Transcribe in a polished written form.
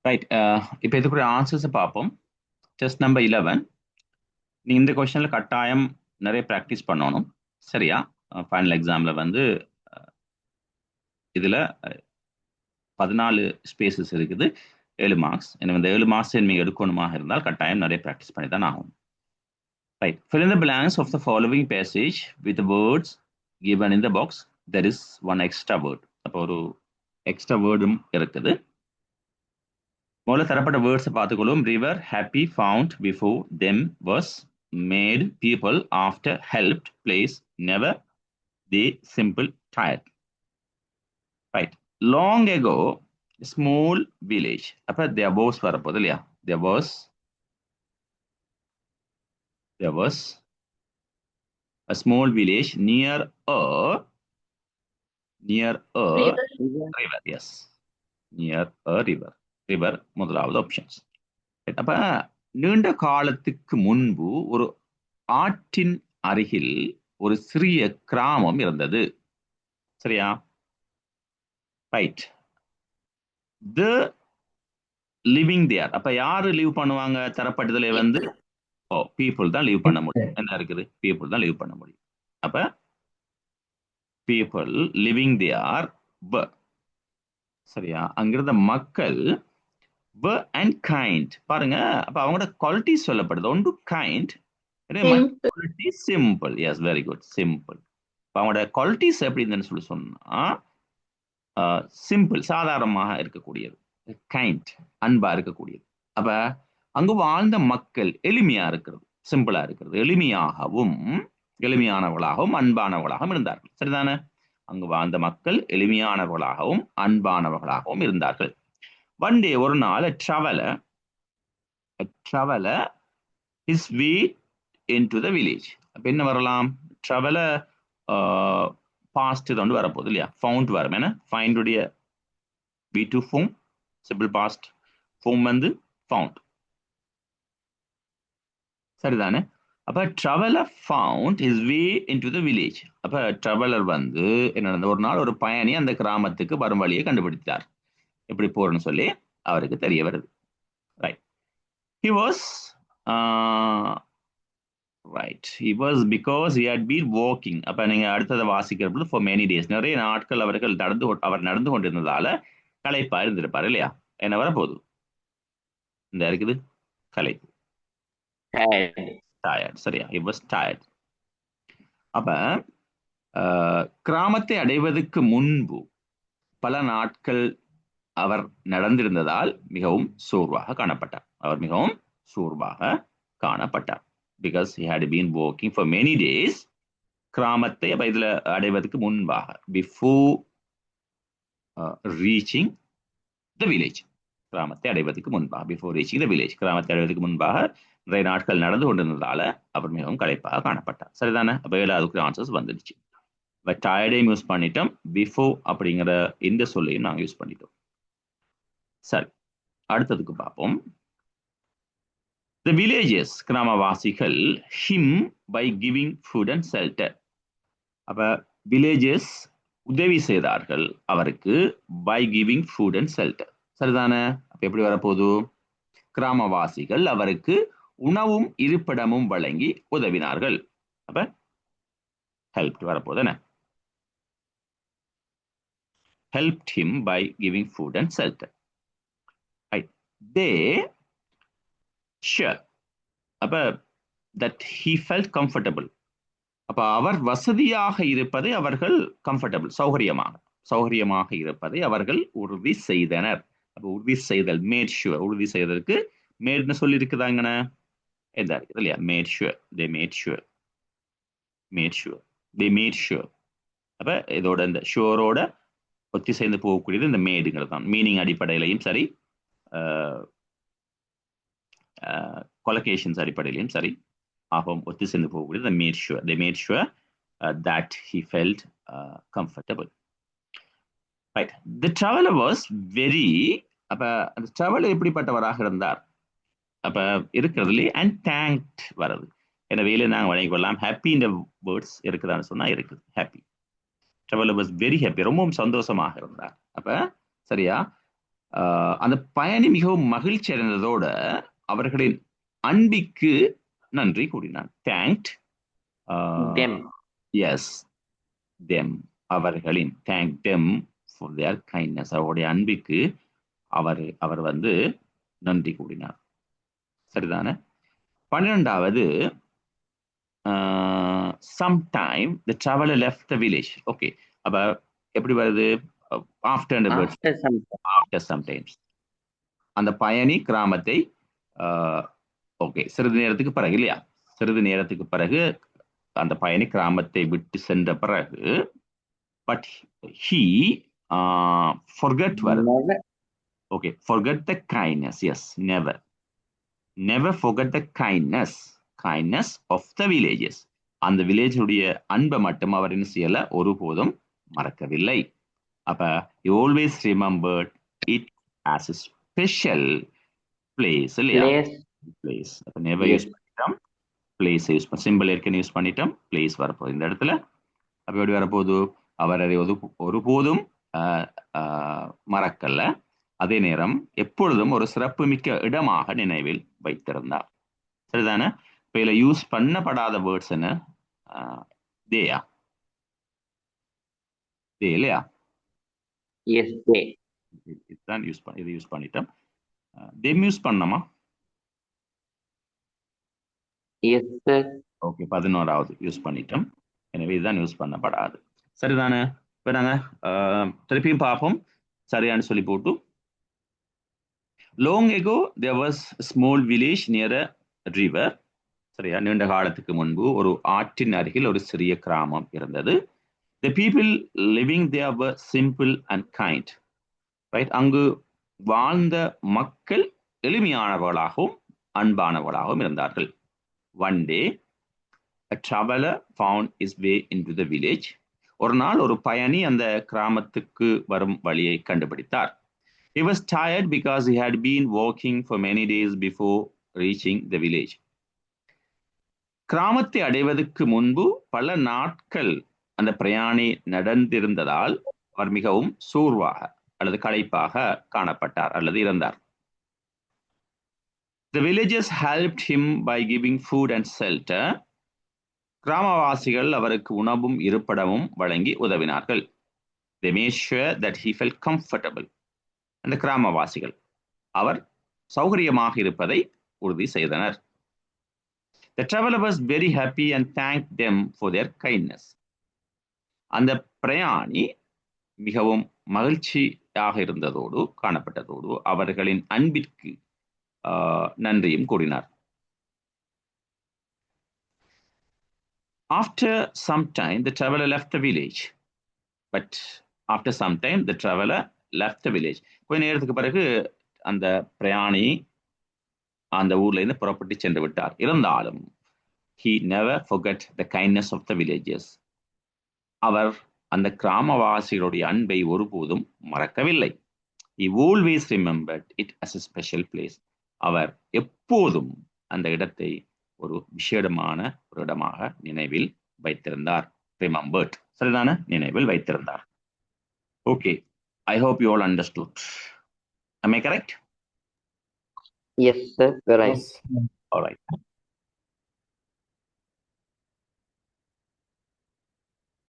Right. இப்போ இதுக்குரிய ஆன்சர்ஸை பார்ப்போம். Test number 11. நீங்கள் இந்த கொஸ்டினில் கட்டாயம் நிறைய ப்ராக்டிஸ் பண்ணணும். சரியா? ஃபைனல் எக்ஸாமில் வந்து இதில் 14 ஸ்பேசஸ் இருக்குது, 7 மார்க்ஸ். எனவே இந்த 7 மார்க்ஸ் நீங்கள் எடுக்கணுமாக இருந்தால் கட்டாயம் நிறைய ப்ராக்டிஸ் பண்ணி தான் ஆகும். Right. Fill in the blanks of the following passage with the words given in the box. There is one extra word. அப்போ ஒரு எக்ஸ்ட்ரா வேர்டும் இருக்குது. முதல்ல தரப்பட்ட வேர்ட்ஸை பார்த்துக்கொள்ளும். River, happy, found, before, them, was, made, people, after, helped, place, never, the, simple, tired. Right. Long ago, small village. அப்போ there was வரப்போகுது இல்லையா? There was a small village near a river. Yes, near a river முதலாவது options. அப்ப நீண்ட காலத்துக்கு முன்பு ஒரு ஆற்றின் அருகில் ஒரு சிறிய கிராமம் இருந்தது. சரியா? ரைட். தி லிவிங் தேர். அப்ப யாரு லீவ் பண்ணுவாங்க? தரப்பட்டதுல வந்து பீப்புள் தான் லீவ் பண்ண முடியும். என்ன இருக்குது? பீப்புள் தான் லீவ் பண்ண முடியும். அப்ப பீப்புள் லிவிங் தேர். சரியா? அங்கிருந்த மக்கள் அண்ட் கைண்ட். பாருங்க, அப்ப அவங்களோட குவாலிட்டி சொல்லப்படுது. ஒன்று kind, quality simple. Yes, very good, simple. அவங்களோட குவாலிட்டிஸ் எப்படி இருந்துன்னு சொல்லி சொன்னா சிம்பிள், சாதாரணமாக இருக்கக்கூடியது. கைண்ட், அன்பா இருக்கக்கூடியது. அப்ப அங்கு வாழ்ந்த மக்கள் எளிமையா இருக்கிறது, சிம்பிளா இருக்கிறது. எளிமையானவர்களாகவும் அன்பானவர்களாகவும் இருந்தார்கள். சரிதானே? அங்கு வாழ்ந்த மக்கள் எளிமையானவர்களாகவும் அன்பானவர்களாகவும் இருந்தார்கள். One day, ஒரு நாள், a traveler his way into the village. அப்ப என்ன வரலாம்? traveler past வந்து வரப்போகுது இல்லையா? found வரும். என்ன? find உடைய V2 form, simple past form வந்து found. சரிதானே? அப்ப traveler found his way into the village. அப்ப traveler வந்து என்ன நடந்தது? ஒரு நாள் ஒரு பயணி அந்த கிராமத்துக்கு வரும் வழியை கண்டுபிடித்தார். எப்படி போறன்னு சொல்லி அவருக்கு தெரிய வருது. Right. He was because he had been walking. அப்ப நீங்க அடுத்ததை வாசிக்கிறப்போ for many days, நிறைய நாட்கள் அவர் நடந்து கொண்டிருந்ததால களைப்பா இருந்திருப்பாரு இல்லையா? என்ன வரப்போகுது? இந்த இருக்குது களைப்பு, tired. சரியா? he was tired. அப்ப கிராமத்தை அடைவதற்கு முன்பு பல நாட்கள் அவர் நடந்திருந்ததால் மிகவும் சோர்வாக காணப்பட்டார். Because he had been walking for many days. கிராமத்தை இதுல அடைவதற்கு முன்பாக, before reaching the village. கிராமத்தை அடைவதற்கு முன்பாக, before reaching the village. கிராமத்தை அடைவதற்கு முன்பாக நிறைய நாட்கள் நடந்து கொண்டிருந்ததால அவர் மிகவும் களைப்பாக காணப்பட்டார். சரிதானே? அப்ப ஏழாவதுக்கு ஆன்சர்ஸ் வந்துடுச்சு. டயர்டையும் யூஸ் பண்ணிட்டோம், பிஃபோர் அப்படிங்கிற இந்த சொல்லையும் நாங்கள் யூஸ் பண்ணிட்டோம். சரி, அடுத்ததுக்கு பார்ப்போம். The villagers, கிராமவாசிகள், him by giving food and shelter. அப்ப villagers உதவி செய்தார்கள் அவருக்கு by giving food and shelter. சரிதானே? அப்ப எப்படி வரப்போகுது? கிராமவாசிகள் அவருக்கு உணவும் இருப்பிடமும் வழங்கி உதவினார்கள். அப்ப helped வரப்போகுது. என்ன? helped him by giving food and shelter. Right. They sure. அப்ப that he felt comfortable. அப்ப அவர் வசதியாக இருப்பதை அவர்கள் கம்ஃபர்டபிள், சௌகரியமாக இருப்பதை அவர்கள் உறுதி செய்தனர். அப்ப உறுதி செய்தல், மேட் ஷுவர். உறுதி செய்ததற்கு மேட்னு சொல்லி இருக்குதாங்கண்ண, எதா இருக்குது இல்லையா? Mat sure, they made sure. அப்ப இதோட இந்த ஷுவரோட ஒத்தி சேர்ந்து போகக்கூடியது இந்த மேடுங்கிறது தான். மீனிங் அடிப்படையிலையும் சரி, கொலகேஷன்ஸ் அடிப்படையிலையும் சரி, ஆகும் ஒத்தி சேர்ந்து போகக்கூடியது they made sure that he felt comfortable. Right. The traveler was very, அப்ப அந்த traveler எப்படிப்பட்டவராக இருந்தார்? அப்ப இருக்கிறதுலே and thanked வருது. எனவே நாங்கள் வழங்கிக் கொள்ளலாம். ஹாப்பி இந்த வேர்ட்ஸ் இருக்குதான்னு சொன்னா இருக்குது. Happy. traveler was very happy, ரொம்பவும் சந்தோஷமாக இருந்தார். அப்ப சரியா? அந்த பயணி மிகவும் மகிழ்ச்சி அடைந்ததோட அவர்களின் அன்பிற்கு நன்றி கூறினார். Thanked them. எஸ் தெம், அவர்களின் thank them for their kindness, அவருடைய அன்பிற்கு அவர் வந்து நன்றி கூறினார். சரிதானே? 12வது sometime the traveler left the village. Okay, அப்ப எப்படி வருது? after sometimes அந்த பயணி கிராமத்தை ஓகே சிறிது நேரத்துக்கு பிறகு இல்லையா, சிறிது நேரத்துக்கு பிறகு அந்த பயணி கிராமத்தை விட்டு சென்ற பிறகு பட் he forget வருது. Okay, forget the kindness. yes, never forget the kindness of the villages. அந்த வில்லேஜுடைய அன்பை மட்டும் அவர் என்ன செய்யல, ஒருபோதும் மறக்கவில்லை. அப்ப he always remembered it as a special place இல்லையா? place. அப்ப never யூஸ் பண்ணிட்டோம், place யூஸ் பண்ண, சிம்பிள் ஏற்கனவே யூஸ் பண்ணிட்டோம், place வரப்போகுது இந்த இடத்துல. அப்ப எப்படி வரப்போகுது? அவர் அதை ஒருபோதும் மறக்கல்ல, அதே நேரம் எப்பொழுதும் ஒரு சிறப்பு மிக்க இடமாக நினைவில் வைத்திருந்தார். சரிதானே? இப்ப இதுல யூஸ் பண்ணப்படாத வேர்ட்ஸ் என்ன? தேயா, தே இல்லையா? இதுதான் இது யூஸ் பண்ணிட்டோம். தெம் யூஸ் பண்ணமா? ஓகே, 11வது யூஸ் பண்ணிட்டோம். எனவே இதுதான் யூஸ் பண்ணப்படாது. சரிதானே? இப்ப நாங்க திருப்பியும் பார்ப்போம், சரியானு சொல்லி போட்டு. long ago there was a small village near a river. சரியா? நீண்ட காலத்துக்கு முன்பு ஒரு ஆற்றின் அருகில் ஒரு சிறிய கிராமம் இருந்தது. The people living there were simple and kind. Right? அங்கு வாழ்ந்த மக்கள் எளிமையானவர்களாகவும் அன்பானவர்களாகவும் இருந்தார்கள். One day a traveler found his way into the village. ஒரு நாள் ஒரு பயணி அந்த கிராமத்துக்கு வரும் வழியை கண்டுபிடித்தார். He was tired because he had been walking for many days before reaching the village. கிராமத்தை அடைவதற்கு முன்பு பல நாட்கள் அந்த பிரயாணி நடந்திருந்ததால் அவர் மிகவும் சோர்வாக அல்லது களைப்பாக காணப்பட்டார் அல்லது இருந்தார். The villagers helped him by giving food and shelter. கிராமவாசிகள் அவருக்கு உணவும் இருப்பிடமும் வழங்கி உதவினார்கள். They made sure that he felt comfortable. அந்த கிராமவாசிகள் அவர் சௌகரியமாக இருப்பதை உறுதி செய்தனர். The traveler was very happy and thanked them for their kindness. அந்த பிரயாணி மிகவும் மகிழ்ச்சியாக இருந்ததோடு காணப்பட்டதோடு அவர்களின் அன்பிற்கு நன்றியும் கூறினார். After some time the traveler left the village. But after some time the traveler left the village. கொஞ்ச நேரத்துக்கு பிறகு அந்த பிரயாணி அந்த ஊர்ல இருந்து புறப்பட்டு சென்று விட்டார். இருந்தாலும் he never forgot the kindness of the villagers. அவர் அந்த கிராமவாசிகளுடைய அன்பை ஒருபோதும் மறக்கவில்லை. He always remembered it as a special place. அவர் எப்போதும் அந்த இடத்தை ஒரு விசேடமான ஒரு இடமாக நினைவில் வைத்திருந்தார். Remembered. சரிதான? நினைவில் வைத்திருந்தார். Okay, I hope you all understood. Am I correct? Yes, sir. Right. All right.